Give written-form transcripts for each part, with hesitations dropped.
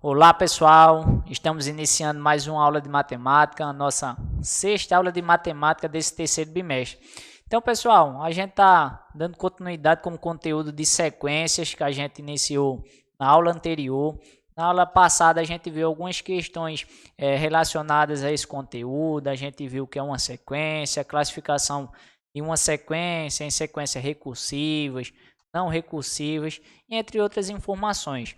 Olá pessoal, estamos iniciando mais uma aula de matemática, a nossa sexta aula de matemática desse terceiro bimestre. Então pessoal, a gente está dando continuidade com o conteúdo de sequências que a gente iniciou na aula anterior. Na aula passada a gente viu algumas questões relacionadas a esse conteúdo, a gente viu o que é uma sequência, a classificação de uma sequência em sequências recursivas, não recursivas, entre outras informações.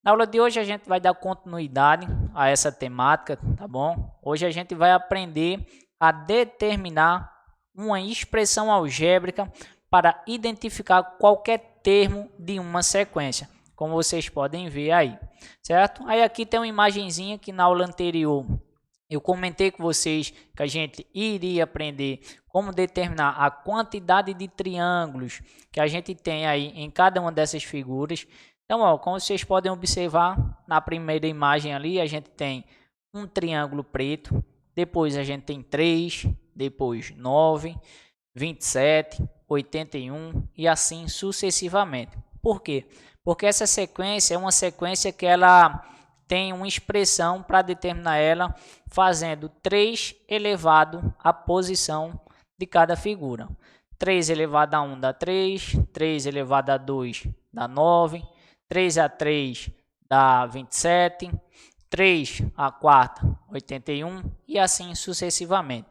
Na aula de hoje a gente vai dar continuidade a essa temática, tá bom? Hoje a gente vai aprender a determinar uma expressão algébrica para identificar qualquer termo de uma sequência, como vocês podem ver aí, certo? Aí aqui tem uma imagenzinha que na aula anterior eu comentei com vocês que a gente iria aprender como determinar a quantidade de triângulos que a gente tem aí em cada uma dessas figuras. Então, ó, como vocês podem observar, na primeira imagem ali a gente tem um triângulo preto, depois a gente tem 3, depois 9, 27, 81 e assim sucessivamente. Por quê? Porque essa sequência é uma sequência que ela tem uma expressão para determinar ela fazendo 3 elevado à posição de cada figura. 3 elevado a 1 dá 3, 3 elevado a 2 dá 9, 3 a 3 dá 27, 3 a 4, 81 e assim sucessivamente.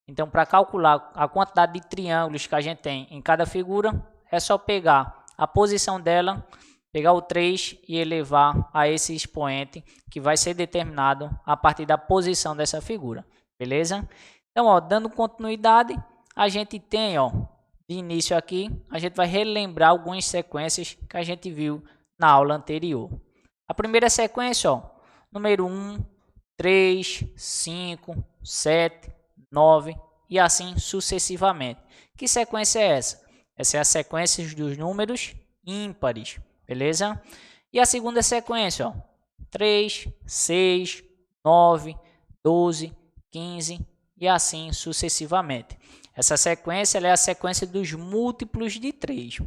Então, para calcular a quantidade de triângulos que a gente tem em cada figura, é só pegar a posição dela, pegar o 3 e elevar a esse expoente que vai ser determinado a partir da posição dessa figura, beleza? Então, ó, dando continuidade, a gente tem, ó, de início aqui, a gente vai relembrar algumas sequências que a gente viu na aula anterior. A primeira sequência, ó, número 1, 3, 5, 7, 9 e assim sucessivamente. Que sequência é essa? Essa é a sequência dos números ímpares, beleza? E a segunda sequência, ó, 3, 6, 9, 12, 15 e assim sucessivamente. Essa sequência ela é a sequência dos múltiplos de 3.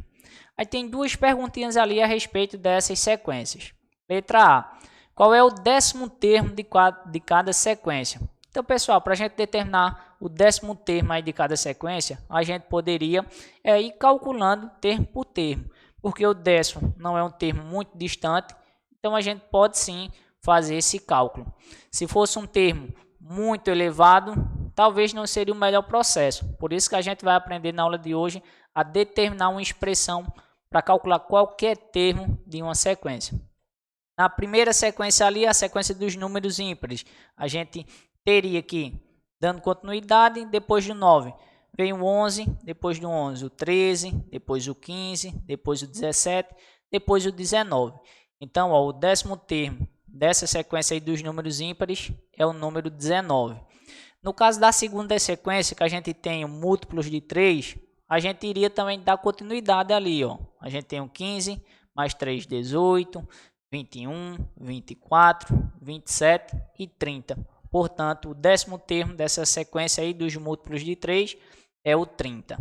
Aí tem duas perguntinhas ali a respeito dessas sequências. Letra A. Qual é o 10º termo de cada sequência? Então, pessoal, para a gente determinar o 10º termo aí de cada sequência, a gente poderia ir calculando termo por termo. Porque o 10º não é um termo muito distante, então a gente pode sim fazer esse cálculo. Se fosse um termo muito elevado, talvez não seria o melhor processo. Por isso que a gente vai aprender na aula de hoje a determinar uma expressão para calcular qualquer termo de uma sequência. Na primeira sequência ali, a sequência dos números ímpares, a gente teria que, dando continuidade, depois do 9, vem o 11, depois do 11 o 13, depois o 15, depois o 17, depois o 19. Então, ó, o 10º termo dessa sequência aí dos números ímpares é o número 19. No caso da segunda sequência, que a gente tem múltiplos de 3, a gente iria também dar continuidade ali, ó. A gente tem o 15, mais 3, 18, 21, 24, 27 e 30. Portanto, o 10º termo dessa sequência aí dos múltiplos de 3 é o 30.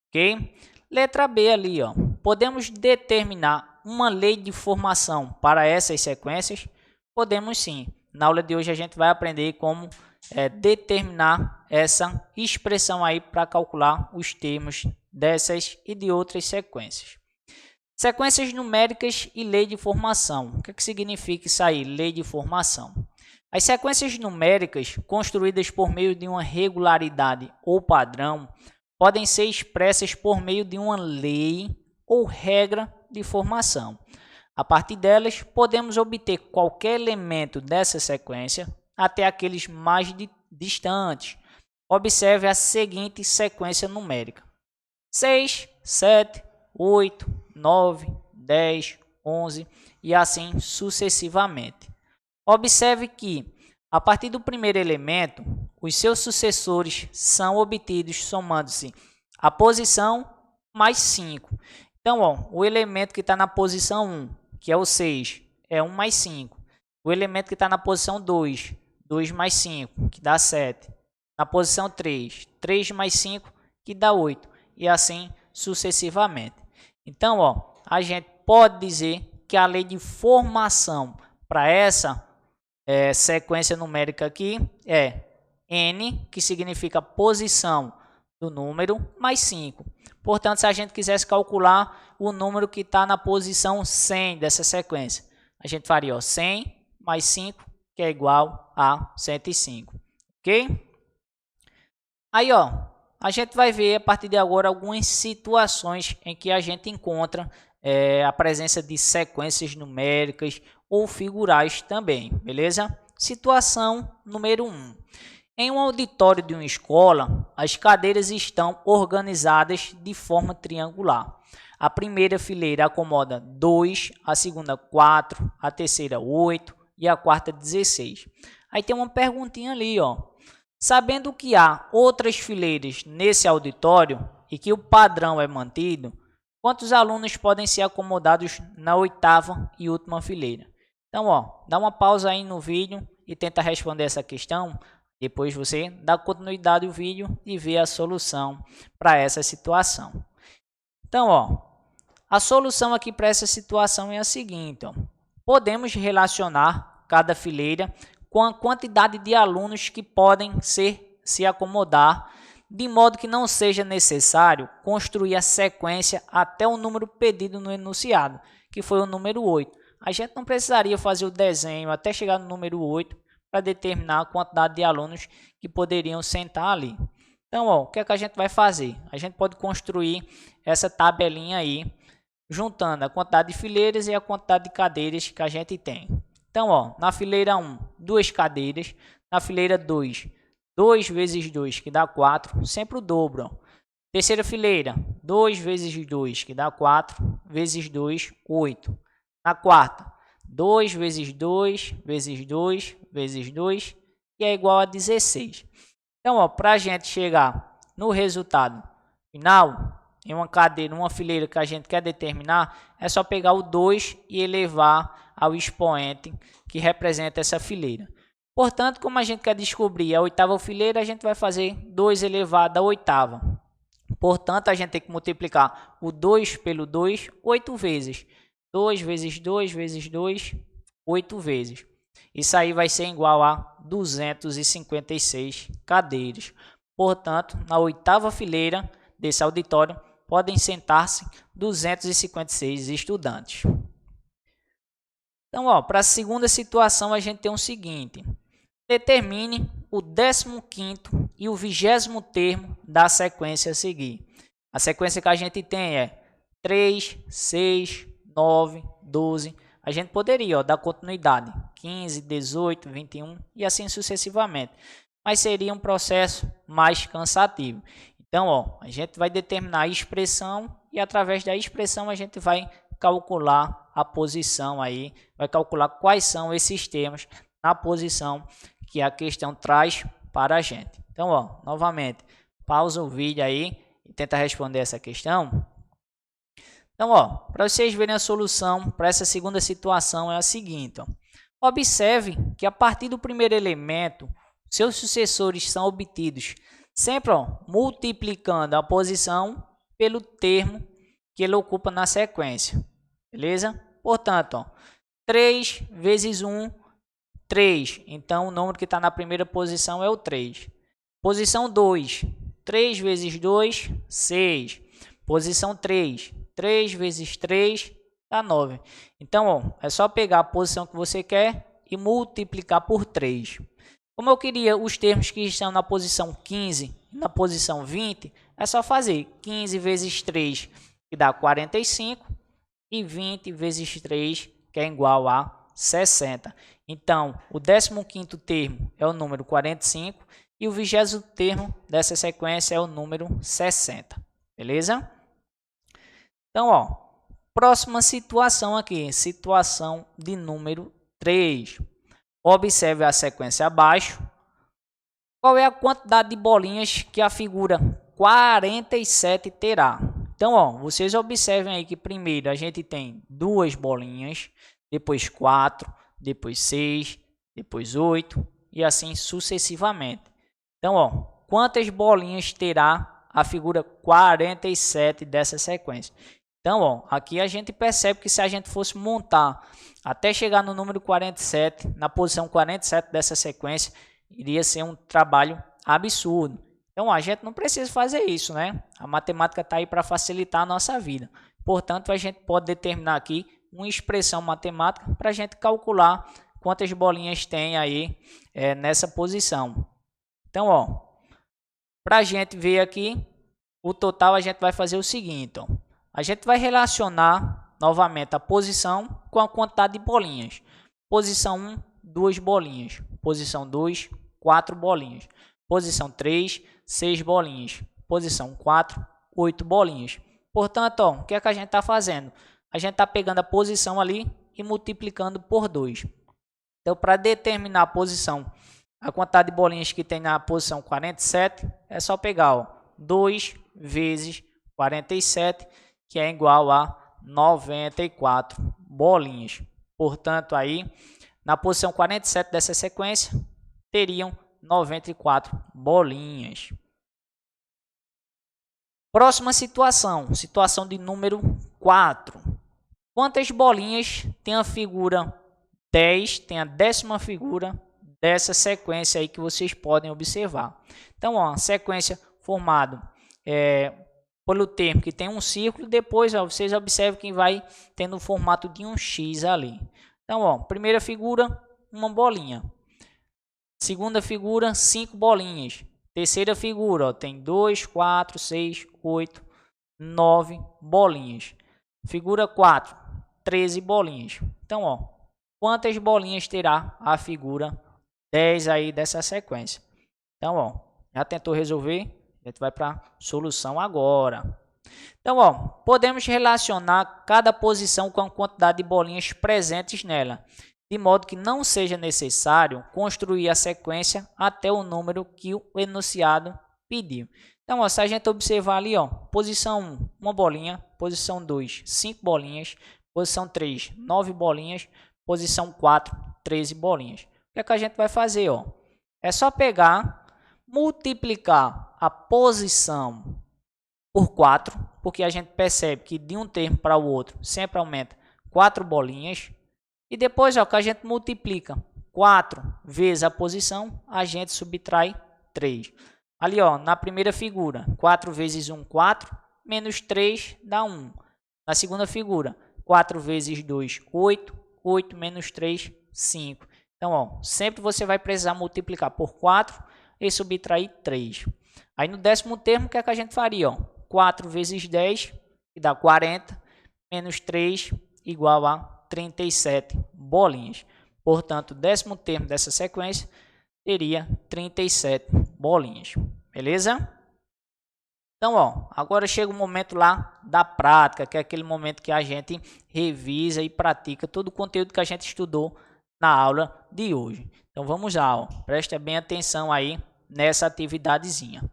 Ok? Letra B ali, ó. Podemos determinar uma lei de formação para essas sequências? Podemos sim. Na aula de hoje a gente vai aprender como determinar essa expressão aí para calcular os termos dessas e de outras sequências. Sequências numéricas e lei de formação. O que significa isso aí, lei de formação? As sequências numéricas construídas por meio de uma regularidade ou padrão podem ser expressas por meio de uma lei ou regra de formação. A partir delas, podemos obter qualquer elemento dessa sequência até aqueles mais distantes. Observe a seguinte sequência numérica: 6, 7, 8, 9, 10, 11 e assim sucessivamente. Observe que, a partir do primeiro elemento, os seus sucessores são obtidos somando-se a posição mais 5. Então, ó, o elemento que está na posição 1, que é o 6, é 1 mais 5. O elemento que está na posição 2, 2 mais 5, que dá 7. Na posição 3, 3 mais 5, que dá 8. E assim sucessivamente. Então, ó, a gente pode dizer que a lei de formação para essa sequência numérica aqui é n, que significa posição do número, mais 5. Portanto, se a gente quisesse calcular o número que está na posição 100 dessa sequência, a gente faria, ó, 100 mais 5, que é igual a 105. Ok? Aí, ó, a gente vai ver a partir de agora algumas situações em que a gente encontra a presença de sequências numéricas ou figurais também, beleza? Situação número 1. Em um auditório de uma escola, as cadeiras estão organizadas de forma triangular. A primeira fileira acomoda 2, a segunda 4, a terceira 8 e a quarta 16. Aí tem uma perguntinha ali, ó. Sabendo que há outras fileiras nesse auditório e que o padrão é mantido, quantos alunos podem ser acomodados na oitava e última fileira? Então, ó, dá uma pausa aí no vídeo e tenta responder essa questão. Depois você dá continuidade ao vídeo e vê a solução para essa situação. Então, ó, a solução aqui para essa situação é a seguinte, ó. Podemos relacionar cada fileira com a quantidade de alunos que podem se acomodar, de modo que não seja necessário construir a sequência até o número pedido no enunciado, que foi o número 8. A gente não precisaria fazer o desenho até chegar no número 8 para determinar a quantidade de alunos que poderiam sentar ali. Então, ó, o que é que a gente vai fazer? A gente pode construir essa tabelinha aí, juntando a quantidade de fileiras e a quantidade de cadeiras que a gente tem. Então, ó, na fileira 1, 2 cadeiras. Na fileira 2, 2 vezes 2, que dá 4, sempre o dobro. Ó. Terceira fileira, 2 vezes 2, que dá 4, vezes 2, 8. Na quarta, 2 vezes 2, vezes 2, vezes 2, que é igual a 16. Então, para a gente chegar no resultado final, em uma cadeira, uma fileira que a gente quer determinar, é só pegar o 2 e elevar ao expoente que representa essa fileira. Portanto, como a gente quer descobrir a oitava fileira, a gente vai fazer 2 elevado à oitava. Portanto, a gente tem que multiplicar o 2 pelo 2 8 vezes. 2 vezes 2 vezes 2, 8 vezes. Isso aí vai ser igual a 256 cadeiras. Portanto, na oitava fileira desse auditório, podem sentar-se 256 estudantes. Então, para a segunda situação, a gente tem o seguinte. Determine o 15º e o 20º termo da sequência a seguir. A sequência que a gente tem é 3, 6, 9, 12. A gente poderia dar continuidade. 15, 18, 21 e assim sucessivamente. Mas seria um processo mais cansativo. Então, a gente vai determinar a expressão e através da expressão a gente vai calcular a posição aí, vai calcular quais são esses termos na posição que a questão traz para a gente. Então, novamente, pausa o vídeo aí e tenta responder essa questão. Então, para vocês verem a solução para essa segunda situação é a seguinte, Observe que a partir do primeiro elemento, seus sucessores são obtidos sempre multiplicando a posição pelo termo que ele ocupa na sequência, beleza? Portanto, 3 vezes 1, 3. Então, o número que está na primeira posição é o 3. Posição 2, 3 vezes 2, 6. Posição 3, 3 vezes 3, dá 9. Então, é só pegar a posição que você quer e multiplicar por 3. Como eu queria os termos que estão na posição 15 e na posição 20, é só fazer 15 vezes 3, que dá 45, e 20 vezes 3, que é igual a 60. Então, o 15º termo é o número 45 e o 20º termo dessa sequência é o número 60. Beleza? Então, próxima situação aqui, situação de número 3. Observe a sequência abaixo. Qual é a quantidade de bolinhas que a figura 47 terá? Então, vocês observem aí que primeiro a gente tem 2 bolinhas, depois 4, depois 6, depois 8 e assim sucessivamente. Então, quantas bolinhas terá a figura 47 dessa sequência? Então, ó, aqui a gente percebe que se a gente fosse montar até chegar no número 47, na posição 47 dessa sequência, iria ser um trabalho absurdo. Então, a gente não precisa fazer isso, né? A matemática está aí para facilitar a nossa vida. Portanto, a gente pode determinar aqui uma expressão matemática para a gente calcular quantas bolinhas tem aí nessa posição. Então, ó, para a gente ver aqui, o total a gente vai fazer o seguinte, ó. A gente vai relacionar novamente a posição com a quantidade de bolinhas. Posição 1, 2 bolinhas. Posição 2, 4 bolinhas. Posição 3, 6 bolinhas. Posição 4, 8 bolinhas. Portanto, ó, o que é que a gente está fazendo? A gente está pegando a posição ali e multiplicando por 2. Então, para determinar a posição, a quantidade de bolinhas que tem na posição 47, é só pegar, ó, 2 vezes 47, que é igual a 94 bolinhas. Portanto, aí, na posição 47 dessa sequência, teriam 94 bolinhas. Próxima situação, situação de número 4. Quantas bolinhas tem a figura 10, tem a 10ª figura dessa sequência aí que vocês podem observar. Então, ó, a sequência formada pelo termo que tem um círculo, depois ó, vocês observam que vai tendo o formato de um X ali. Então, ó, primeira figura, uma bolinha. Segunda figura, 5 bolinhas. Terceira figura, ó, tem 2, 4, 6, 8, 9 bolinhas. Figura 4, 13 bolinhas. Então, ó, quantas bolinhas terá a figura 10 aí dessa sequência? Então, ó, já tentou resolver? A gente vai para a solução agora. Então, ó, podemos relacionar cada posição com a quantidade de bolinhas presentes nela, de modo que não seja necessário construir a sequência até o número que o enunciado pediu. Então, ó, se a gente observar ali, ó, posição 1, uma bolinha, posição 2, 5 bolinhas, posição 3, 9 bolinhas, posição 4, 13 bolinhas. O que é que a gente vai fazer? Ó? É só pegar, multiplicar a posição por 4, porque a gente percebe que de um termo para o outro sempre aumenta 4 bolinhas. E depois, ó, que a gente multiplica 4 vezes a posição, a gente subtrai 3. Ali, ó, na primeira figura, 4 vezes 1, 4, menos 3 dá 1. Na segunda figura, 4 vezes 2, 8, 8 menos 3, 5. Então, ó, sempre você vai precisar multiplicar por 4 e subtrair 3. Aí no 10º termo, o que é que a gente faria? Ó? 4 vezes 10, que dá 40, menos 3, igual a 37 bolinhas. Portanto, o 10º termo dessa sequência teria 37 bolinhas. Beleza? Então, ó, agora chega o momento lá da prática, que é aquele momento que a gente revisa e pratica todo o conteúdo que a gente estudou na aula de hoje. Então, vamos lá, ó, presta bem atenção aí nessa atividadezinha.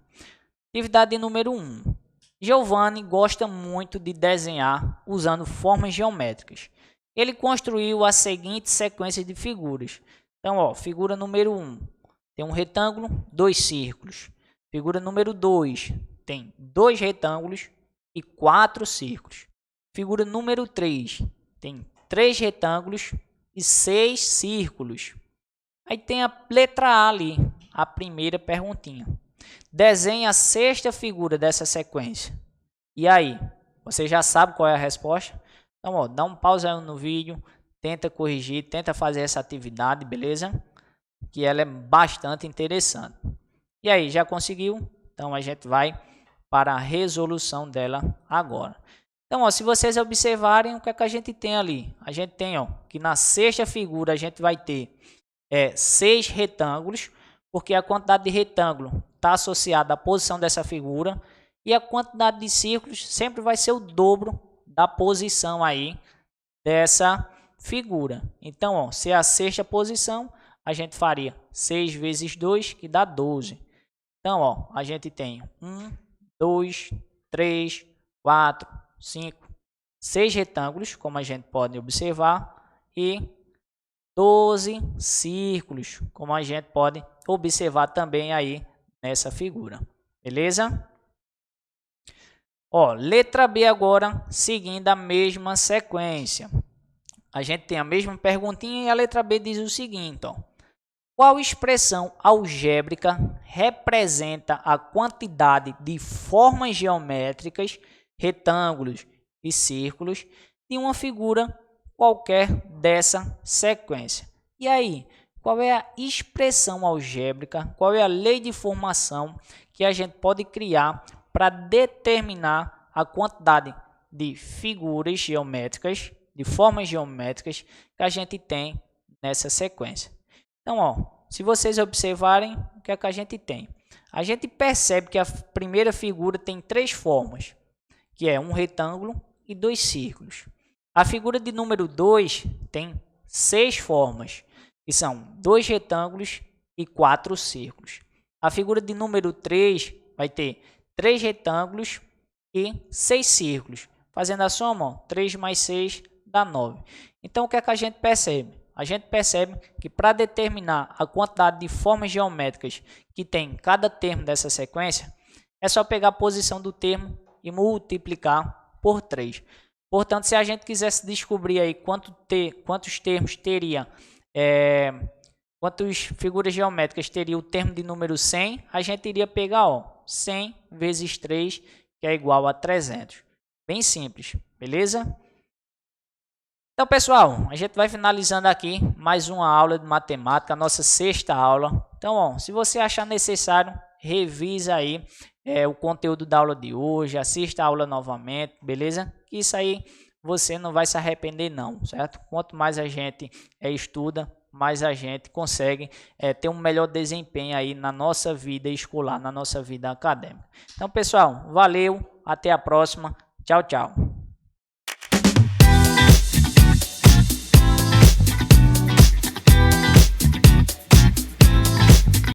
Atividade número 1. Giovanni gosta muito de desenhar usando formas geométricas. Ele construiu a seguinte sequência de figuras. Então, ó, figura número 1 tem um retângulo, 2 círculos. Figura número 2 tem 2 retângulos e 4 círculos. Figura número 3 tem 3 retângulos e 6 círculos. Aí tem a letra A ali, a primeira perguntinha. Desenhe a 6ª figura dessa sequência. E aí, você já sabe qual é a resposta? Então, ó, dá um pause aí no vídeo, tenta corrigir, tenta fazer essa atividade, beleza? Que ela é bastante interessante. E aí, já conseguiu? Então, a gente vai para a resolução dela agora. Então, ó, se vocês observarem, o que é que a gente tem ali? A gente tem, ó, que na 6ª figura a gente vai ter 6 retângulos, porque a quantidade de retângulo está associada à posição dessa figura, e a quantidade de círculos sempre vai ser o dobro da posição aí dessa figura. Então, ó, se é a 6ª posição, a gente faria 6 vezes 2, que dá 12. Então, ó, a gente tem 1, 2, 3, 4, 5, 6 retângulos, como a gente pode observar, e 12 círculos, como a gente pode observar também aí nessa figura. Beleza? Ó, letra B agora, seguindo a mesma sequência. A gente tem a mesma perguntinha e a letra B diz o seguinte, ó. Qual expressão algébrica representa a quantidade de formas geométricas, retângulos e círculos de uma figura qualquer dessa sequência? E aí, qual é a expressão algébrica, qual é a lei de formação que a gente pode criar para determinar a quantidade de figuras geométricas, de formas geométricas que a gente tem nessa sequência? Então, ó, se vocês observarem, o que é que a gente tem? A gente percebe que a primeira figura tem 3 formas, que é um retângulo e 2 círculos. A figura de número 2 tem 6 formas, que são 2 retângulos e 4 círculos. A figura de número 3 vai ter 3 retângulos e 6 círculos. Fazendo a soma, ó, 3 mais 6 dá 9. Então, o que é que a gente percebe? A gente percebe que para determinar a quantidade de formas geométricas que tem cada termo dessa sequência, é só pegar a posição do termo e multiplicar por 3. Portanto, se a gente quisesse descobrir aí quantos termos teria, quantas figuras geométricas teria o termo de número 100, a gente iria pegar, ó, 100 vezes 3, que é igual a 300. Bem simples, beleza? Então, pessoal, a gente vai finalizando aqui mais uma aula de matemática, a nossa 6ª aula. Então, ó, se você achar necessário, revisa aí o conteúdo da aula de hoje, assista a aula novamente, beleza? Que isso aí você não vai se arrepender não, certo? Quanto mais a gente estuda, mais a gente consegue ter um melhor desempenho aí na nossa vida escolar, na nossa vida acadêmica. Então, pessoal, valeu, até a próxima. Tchau, tchau.